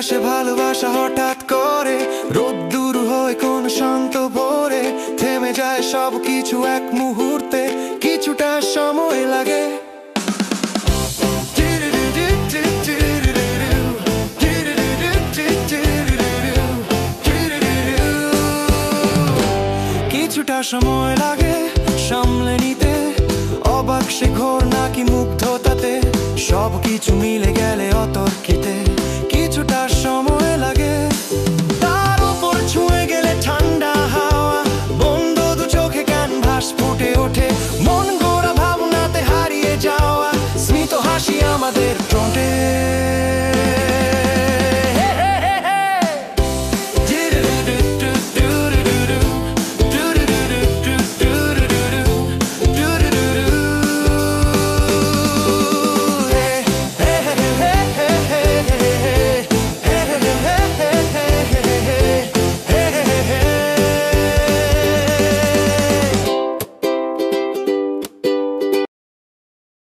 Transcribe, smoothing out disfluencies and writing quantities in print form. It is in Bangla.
আসে ভালোবাসা হঠাৎ করে, রোদ্দুর হয় কোন শান্ত ভোরে, থেমে যায় সব কিছু এক মুহূর্তে, কিছুটা সময় লাগে। কিছুটা সময় লাগে সামলে নিতে, অবাক সে ঘোর নাকি মুগ্ধতাতে, সব কিছু মিলে গেলে অতর্কিতে।